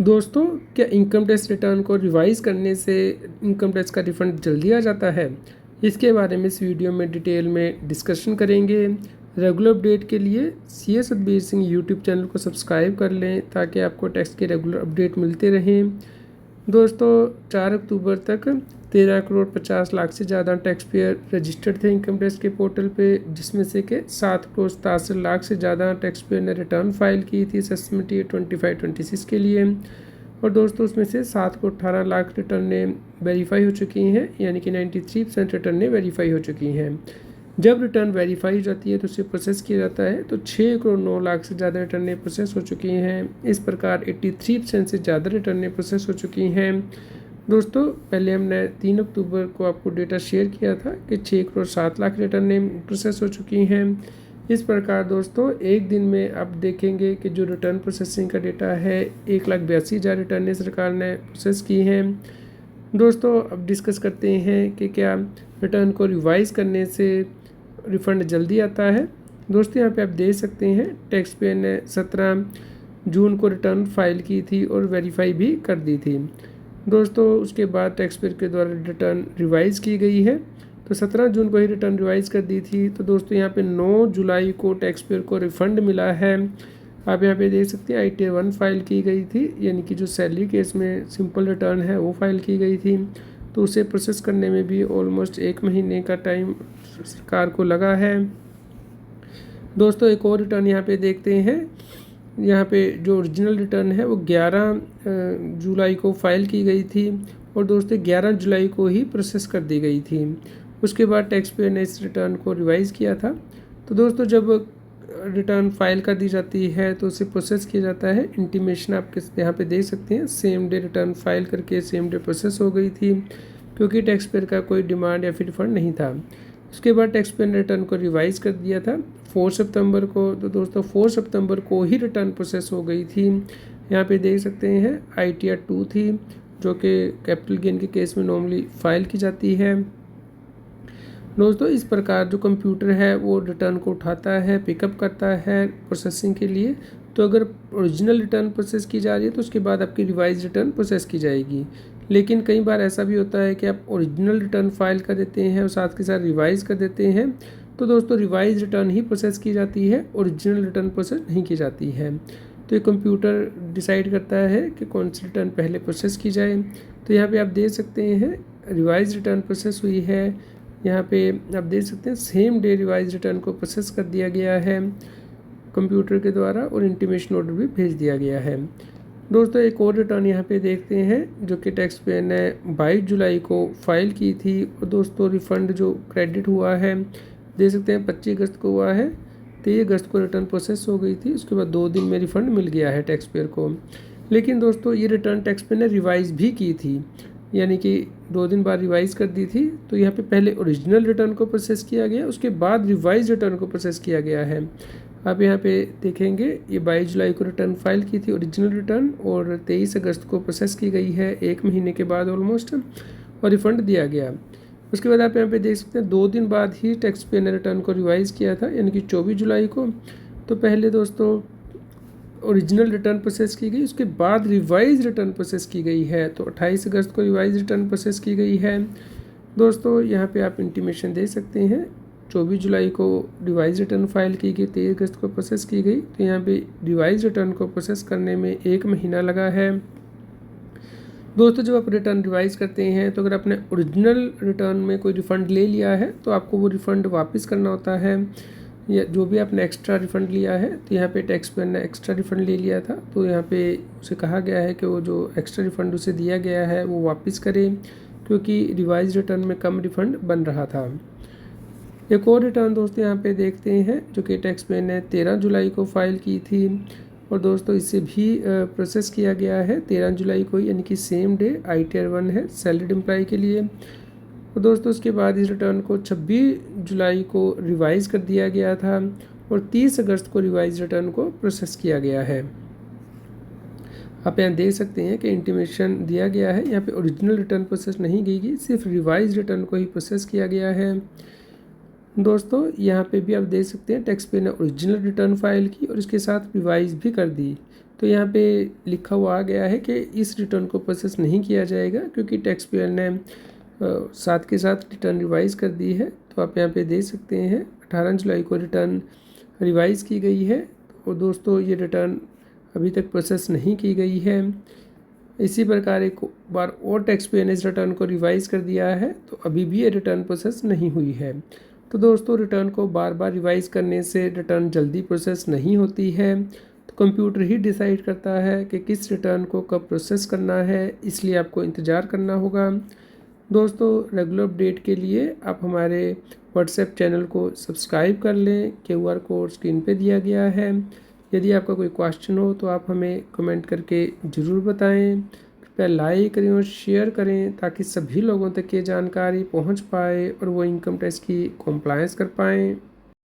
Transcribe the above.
दोस्तों, क्या income tax return को रिवाइज़ करने से इनकम टैक्स का रिफ़ंड जल्दी आ जाता है? इसके बारे में इस वीडियो में डिटेल में डिस्कशन करेंगे। रेगुलर अपडेट के लिए CA Satbir Singh YouTube channel को सब्सक्राइब कर लें ताकि आपको टैक्स के रेगुलर अपडेट मिलते रहें। दोस्तों, 4 अक्टूबर तक 13 करोड़ 50 लाख से ज़्यादा टैक्स पेयर रजिस्टर्ड थे इनकम टैक्स के पोर्टल पे, जिसमें से कि 7 करोड़ 67 लाख से ज़्यादा टैक्स पेयर ने रिटर्न फाइल की थी असेसमेंट ईयर 25-26 के लिए। और दोस्तों, उसमें से 7 करोड़ 18 लाख रिटर्न ने वेरीफाई हो चुकी हैं, यानी कि 93% रिटर्न ने वेरीफाई हो चुकी हैं। जब रिटर्न वेरीफाई हो जाती है तो उसे प्रोसेस किया जाता है, तो 6 करोड़ 9 लाख से ज़्यादा रिटर्नें प्रोसेस हो चुकी हैं। इस प्रकार 83% से ज़्यादा रिटर्नें प्रोसेस हो चुकी हैं। दोस्तों, पहले हमने 3 अक्टूबर को आपको डेटा शेयर किया था कि 6 करोड़ 7 लाख रिटर्नें प्रोसेस हो चुकी हैं। इस प्रकार दोस्तों, एक दिन में आप देखेंगे कि जो रिटर्न प्रोसेसिंग का डेटा है, 1,82,000 रिटर्नें सरकार ने प्रोसेस की हैं। दोस्तों, अब डिस्कस करते हैं कि क्या रिटर्न को रिवाइज़ करने से रिफ़ंड जल्दी आता है। दोस्तों, यहाँ पे आप देख सकते हैं टैक्स पेयर ने 17 जून को रिटर्न फाइल की थी और वेरीफाई भी कर दी थी। दोस्तों, उसके बाद टैक्स पेयर के द्वारा रिटर्न रिवाइज़ की गई है, तो 17 जून को ही रिटर्न रिवाइज़ कर दी थी। तो दोस्तों, यहाँ पे 9 जुलाई को टैक्स पेयर को रिफ़ंड मिला है। आप यहाँ पे देख सकते हैं ITR 1 फाइल की गई थी, यानी कि जो सैलरी केस में सिंपल रिटर्न है वो फाइल की गई थी। तो उसे प्रोसेस करने में भी ऑलमोस्ट 1 महीने का टाइम सरकार को लगा है। दोस्तों, एक और रिटर्न यहाँ पे देखते हैं। यहाँ पे जो ओरिजिनल रिटर्न है वो 11 जुलाई को फाइल की गई थी और दोस्तों 11 जुलाई को ही प्रोसेस कर दी गई थी। उसके बाद टैक्स पेयर ने इस रिटर्न को रिवाइज़ किया था। तो दोस्तों, जब रिटर्न फाइल कर दी जाती है तो उसे प्रोसेस किया जाता है। इंटीमेशन आप यहाँ पे देख सकते हैं, सेम डे रिटर्न फाइल करके सेम डे प्रोसेस हो गई थी, क्योंकि टैक्स पेयर का कोई डिमांड या फिर रिफंड नहीं था। उसके बाद टैक्स पेयर ने रिटर्न को रिवाइज़ कर दिया था 4 सितंबर को। तो दोस्तों, 4 सितंबर को ही रिटर्न प्रोसेस हो गई थी। यहाँ पे देख सकते हैं ITR 2 थी, जो कि कैपिटल गेन के केस में नॉर्मली फाइल की जाती है। दोस्तों, इस प्रकार जो कंप्यूटर है वो रिटर्न को उठाता है, पिकअप करता है प्रोसेसिंग के लिए। तो अगर ओरिजिनल रिटर्न प्रोसेस की जा रही है तो उसके बाद आपकी रिवाइज रिटर्न प्रोसेस की जाएगी। लेकिन कई बार ऐसा भी होता है कि आप ओरिजिनल रिटर्न फाइल कर देते हैं और साथ के साथ रिवाइज़ कर देते हैं, तो दोस्तों रिवाइज रिटर्न ही प्रोसेस की जाती है, ओरिजिनल रिटर्न प्रोसेस नहीं की जाती है। तो ये कंप्यूटर डिसाइड करता है कि कौन सी रिटर्न पहले प्रोसेस की जाए। तो यहाँ पे आप देख सकते हैं रिवाइज रिटर्न प्रोसेस हुई है। यहाँ पे आप देख सकते हैं सेम डे रिवाइज रिटर्न को प्रोसेस कर दिया गया है कंप्यूटर के द्वारा और इंटीमेशन ऑर्डर भी भेज दिया गया है। दोस्तों, एक और रिटर्न यहाँ पे देखते हैं जो कि टैक्स पेयर ने 22 जुलाई को फाइल की थी और दोस्तों रिफ़ंड जो क्रेडिट हुआ है देख सकते हैं 25 अगस्त को हुआ है। 23 अगस्त को रिटर्न प्रोसेस हो गई थी, उसके बाद 2 दिन में रिफ़ंड मिल गया है टैक्स पेयर को। लेकिन दोस्तों, ये रिटर्न टैक्स पेयर ने रिवाइज़ भी की थी, यानी कि 2 दिन बाद रिवाइज़ कर दी थी। तो यहाँ पे पहले ओरिजिनल रिटर्न को प्रोसेस किया गया, उसके बाद रिवाइज रिटर्न को प्रोसेस किया गया है। आप यहाँ पे देखेंगे ये 22 जुलाई को रिटर्न फाइल की थी ओरिजिनल रिटर्न और 23 अगस्त को प्रोसेस की गई है, 1 महीने के बाद ऑलमोस्ट, और रिफ़ंड दिया गया। उसके बाद आप यहाँ पे देख सकते हैं 2 दिन बाद ही टैक्स पेयर ने रिटर्न को रिवाइज़ किया था, यानी कि 24 जुलाई को। तो पहले दोस्तों ओरिजिनल रिटर्न प्रोसेस की गई, उसके बाद रिवाइज रिटर्न प्रोसेस की गई है। तो 28 अगस्त को रिवाइज रिटर्न प्रोसेस की गई है। दोस्तों, यहाँ पे आप इंटीमेशन दे सकते हैं 24 जुलाई को रिवाइज रिटर्न फाइल की गई, 23 अगस्त को प्रोसेस की गई। तो यहाँ पे रिवाइज रिटर्न को प्रोसेस करने में 1 महीना लगा है। दोस्तों, जब आप रिटर्न रिवाइज़ करते हैं तो अगर आपने ओरिजिनल रिटर्न में कोई रिफ़ंड ले लिया है तो आपको वो रिफ़ंड वापस करना होता है, या जो भी आपने एक्स्ट्रा रिफ़ंड लिया है। तो यहाँ पे टैक्स पेयर ने एक्स्ट्रा रिफ़ंड ले लिया था, तो यहाँ पे उसे कहा गया है कि वो जो एक्स्ट्रा रिफ़ंड उसे दिया गया है वो वापस करे, क्योंकि रिवाइज रिटर्न में कम रिफ़ंड बन रहा था। एक और रिटर्न दोस्तों यहाँ पे देखते हैं जो कि टैक्स पेयर ने 13 जुलाई को फाइल की थी और दोस्तों इसे भी प्रोसेस किया गया है 13 जुलाई को, यानी कि सेम डे ITR 1 है सैलरीड एम्प्लॉय के लिए। और दोस्तों उसके बाद इस रिटर्न को 26 जुलाई को रिवाइज़ कर दिया गया था और 30 अगस्त को रिवाइज रिटर्न को प्रोसेस किया गया है। आप यहाँ देख सकते हैं कि इंटीमेशन दिया गया है, यहाँ पे ओरिजिनल रिटर्न प्रोसेस नहीं की गई, सिर्फ रिवाइज रिटर्न को ही प्रोसेस किया गया है। दोस्तों, यहाँ पे भी आप देख सकते हैं टैक्स पेयर ने ओरिजिनल रिटर्न फाइल की और इसके साथ रिवाइज भी कर दी। तो यहाँ पे लिखा हुआ आ गया है कि इस रिटर्न को प्रोसेस नहीं किया जाएगा क्योंकि टैक्स पेयर ने साथ के साथ रिटर्न रिवाइज़ कर दी है। तो आप यहाँ पे देख सकते हैं 18 जुलाई को रिटर्न रिवाइज़ की गई है और दोस्तों ये रिटर्न अभी तक प्रोसेस नहीं की गई है। इसी प्रकार एक बार और टैक्स पेयर ने इस रिटर्न को रिवाइज़ कर दिया है तो अभी भी ये रिटर्न प्रोसेस नहीं हुई है। तो दोस्तों रिटर्न को बार बार रिवाइज़ करने से रिटर्न जल्दी प्रोसेस नहीं होती है। तो कंप्यूटर ही डिसाइड करता है कि किस रिटर्न को कब प्रोसेस करना है, इसलिए आपको इंतज़ार करना होगा। दोस्तों रेगुलर अपडेट के लिए आप हमारे व्हाट्सएप चैनल को सब्सक्राइब कर लें, QR कोड स्क्रीन पे दिया गया है। यदि आपका कोई क्वेश्चन हो तो आप हमें कमेंट करके ज़रूर बताएं। कृपया लाइक करें और शेयर करें ताकि सभी लोगों तक ये जानकारी पहुंच पाए और वो इनकम टैक्स की कॉम्प्लायंस कर पाएँ।